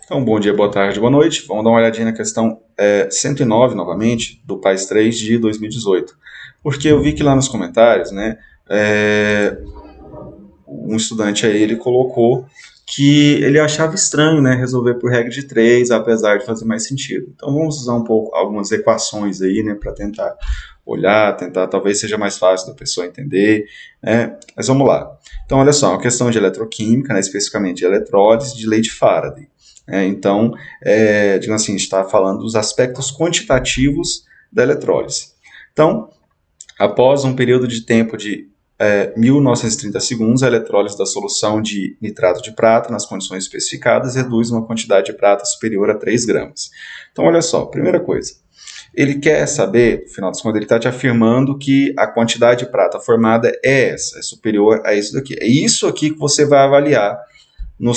Então, bom dia, boa tarde, boa noite. Vamos dar uma olhadinha na questão 109, novamente, do PAS 3 de 2018. Porque eu vi que lá nos comentários, né, um estudante aí, ele colocou que ele achava estranho, né, resolver por regra de 3, apesar de fazer mais sentido. Então, vamos usar um pouco algumas equações aí, né, para tentar olhar, talvez seja mais fácil da pessoa entender, né? Mas vamos lá. Então, olha só, uma questão de eletroquímica, né, especificamente de eletrólise de lei de Faraday. Então, digamos assim, a gente está falando dos aspectos quantitativos da eletrólise. Então, após um período de tempo de 1930 segundos, a eletrólise da solução de nitrato de prata nas condições especificadas reduz uma quantidade de prata superior a 3 gramas. Então, olha só, primeira coisa, ele quer saber, no final das contas, ele está te afirmando que a quantidade de prata formada é essa, é superior a isso daqui. É isso aqui que você vai avaliar no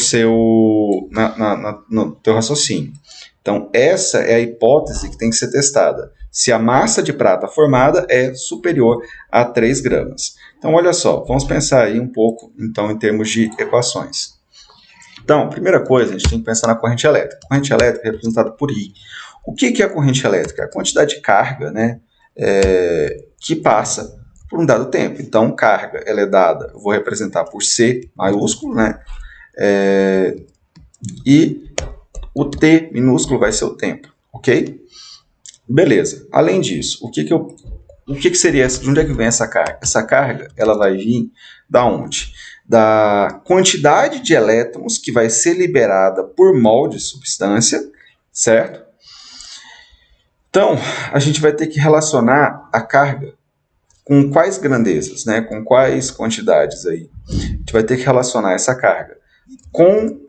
teu raciocínio. Então, essa é a hipótese que tem que ser testada. Se a massa de prata formada é superior a 3 gramas. Então, olha só, vamos pensar aí um pouco, então, em termos de equações. Então, primeira coisa, a gente tem que pensar na corrente elétrica. A corrente elétrica é representada por I. O que é a corrente elétrica? A quantidade de carga, né, que passa por um dado tempo. Então, carga ela é dada, eu vou representar por C maiúsculo, né, e o T minúsculo vai ser o tempo, ok? Beleza. Além disso, o que seria, de onde é que vem essa carga? Essa carga ela vai vir da onde? Da quantidade de elétrons que vai ser liberada por mol de substância, certo? Então, a gente vai ter que relacionar a carga com quais grandezas, né? Com quais quantidades aí? A gente vai ter que relacionar essa carga com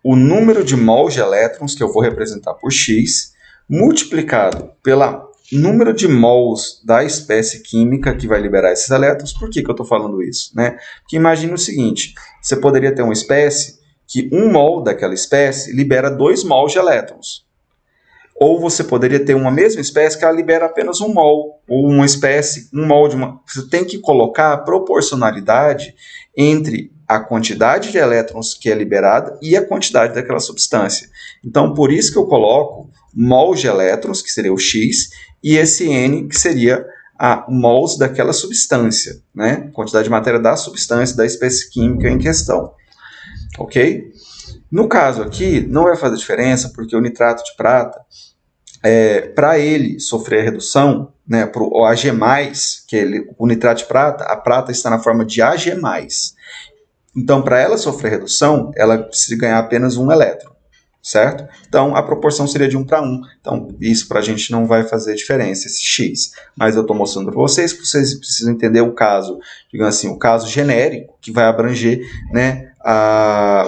o número de mols de elétrons, que eu vou representar por x, multiplicado pelo número de mols da espécie química que vai liberar esses elétrons. Por que eu estou falando isso? Né? Porque imagine o seguinte, você poderia ter uma espécie que 1 mol daquela espécie libera 2 mols de elétrons. Ou você poderia ter uma mesma espécie que ela libera apenas 1 mol, ou uma espécie, 1 mol de uma... Você tem que colocar a proporcionalidade entre a quantidade de elétrons que é liberada e a quantidade daquela substância. Então, por isso que eu coloco mols de elétrons, que seria o X, e esse N, que seria a mols daquela substância, né? Quantidade de matéria da substância, da espécie química em questão. Ok? No caso aqui, não vai fazer diferença, porque o nitrato de prata, para ele sofrer a redução, né, para o Ag+, o nitrato de prata, a prata está na forma de Ag+. Então, para ela sofrer redução, ela precisa ganhar apenas 1 elétron, certo? Então, a proporção seria de 1 para 1. Então, isso para a gente não vai fazer diferença, esse X. Mas eu estou mostrando para vocês que vocês precisam entender o caso, digamos assim, o caso genérico, que vai abranger, né,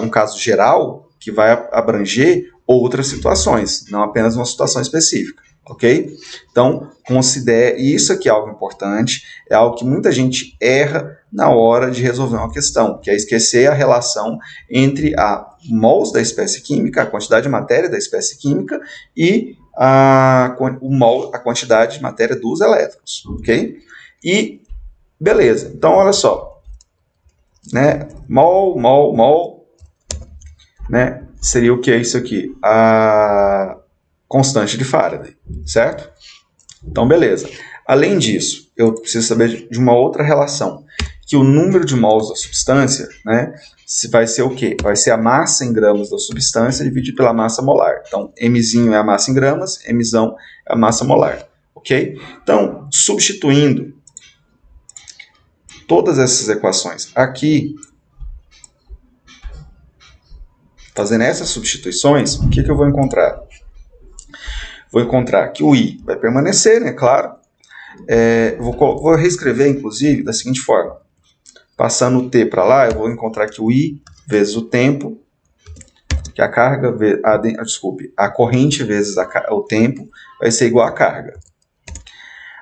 um caso geral, que vai abranger outras situações, não apenas uma situação específica, ok? Então, considere, e isso aqui é algo importante, é algo que muita gente erra na hora de resolver uma questão, que é esquecer a relação entre a mols da espécie química, a quantidade de matéria da espécie química, e a quantidade de matéria dos elétrons, ok? E, beleza, então olha só, né? Mol, né? Seria o que é isso aqui? A constante de Faraday, certo? Então, beleza. Além disso, eu preciso saber de uma outra relação, que o número de mols da substância, né, vai ser o quê? Vai ser a massa em gramas da substância dividido pela massa molar. Então, Mzinho é a massa em gramas, Mzão é a massa molar, ok? Então, substituindo todas essas equações aqui, fazendo essas substituições, o que eu vou encontrar? Vou encontrar que o I vai permanecer, né, claro. Vou reescrever, inclusive, da seguinte forma. Passando o T para lá, eu vou encontrar que o I vezes o tempo, que a carga, a corrente vezes o tempo, vai ser igual à carga.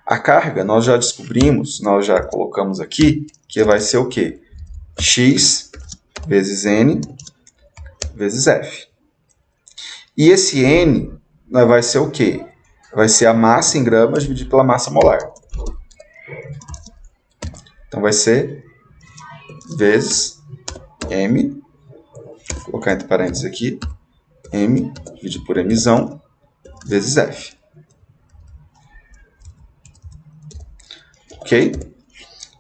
A carga, nós já descobrimos, nós já colocamos aqui, que vai ser o quê? X vezes N vezes F. E esse N vai ser o quê? Vai ser a massa em gramas dividido pela massa molar. Então, vai ser vezes M, vou colocar entre parênteses aqui, M dividido por Mzão vezes F. Ok?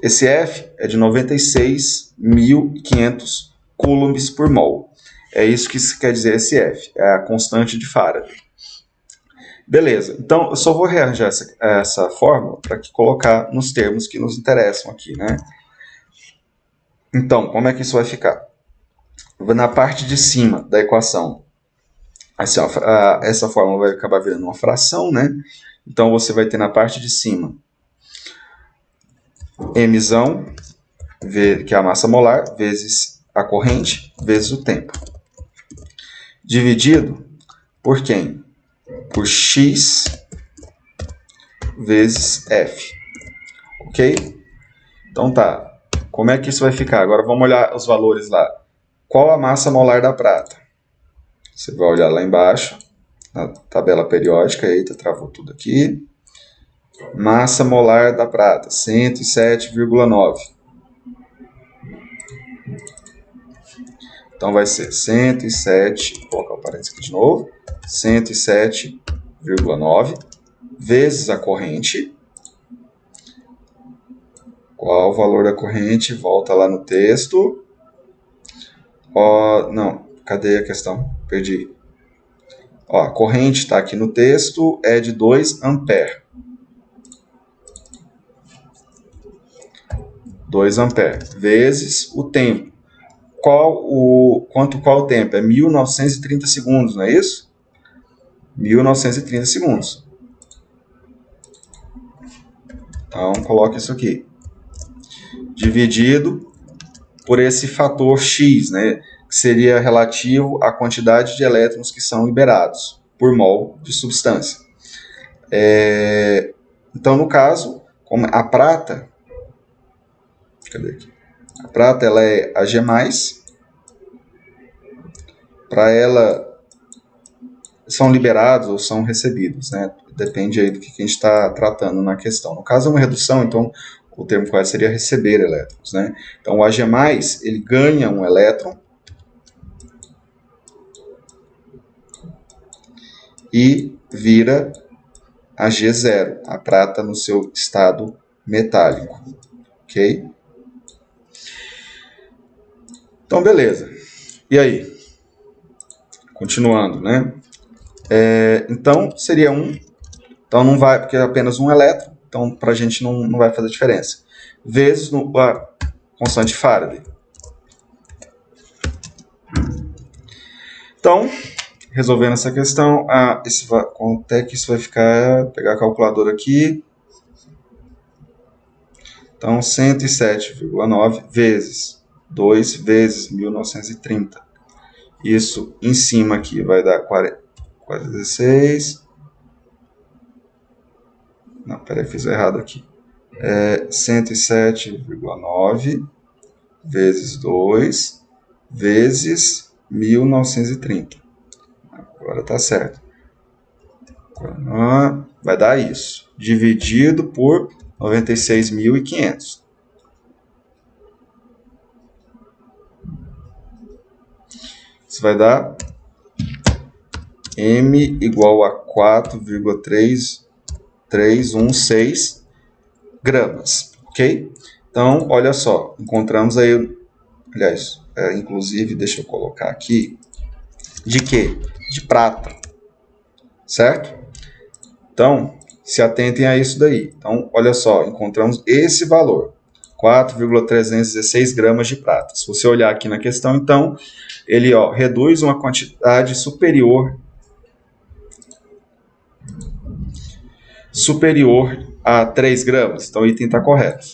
Esse F é de 96.500 coulombs por mol. É isso que quer dizer esse F, é a constante de Faraday. Beleza, então eu só vou rearranjar essa fórmula para colocar nos termos que nos interessam aqui, né? Então, como é que isso vai ficar? Na parte de cima da equação, assim, ó, essa fórmula vai acabar virando uma fração, né? Então você vai ter na parte de cima Mzão, que é a massa molar, vezes a corrente, vezes o tempo. Dividido por quem? Por X vezes F. Ok? Então tá. Como é que isso vai ficar? Agora vamos olhar os valores lá. Qual a massa molar da prata? Você vai olhar lá embaixo, na tabela periódica. Eita, travou tudo aqui. Massa molar da prata, 107,9. Então vai ser 107, vou colocar o parênteses aqui de novo, 107,9 vezes a corrente. Qual o valor da corrente? Volta lá no texto. Não, cadê a questão? Perdi. A corrente está aqui no texto, é de 2 ampere. 2 ampere vezes o tempo. Qual o tempo? É 1930 segundos, não é isso? 1930 segundos. Então, coloque isso aqui. Dividido por esse fator X, né? Que seria relativo à quantidade de elétrons que são liberados por mol de substância. Então, no caso, como a prata... Cadê aqui? A prata ela é Ag+, para ela são liberados ou são recebidos, né? Depende aí do que a gente está tratando na questão. No caso é uma redução, então o termo correto seria receber elétrons, né? Então o Ag+, ele ganha um elétron e vira Ag0, a prata no seu estado metálico, ok? Então, beleza. E aí? Continuando, né? Então, seria 1. Então, não vai, porque é apenas um elétron. Então, para a gente não vai fazer diferença. Vezes a constante Faraday. Então, resolvendo essa questão, quanto é que isso vai ficar? Vou pegar a calculadora aqui. Então, 107,9 vezes 2 vezes 1930. Isso em cima aqui vai dar 46. Não, peraí, fiz errado aqui. 107,9 vezes 2 vezes 1930. Agora tá certo. Vai dar isso. Dividido por 96.500. Isso vai dar M igual a 4,3316 gramas, ok? Então, olha só, encontramos aí, aliás, inclusive, deixa eu colocar aqui, de quê? De prata, certo? Então, se atentem a isso daí. Então, olha só, encontramos esse valor, 4,316 gramas de prata. Se você olhar aqui na questão, então, ele reduz uma quantidade superior a 3 gramas. Então, o item está correto.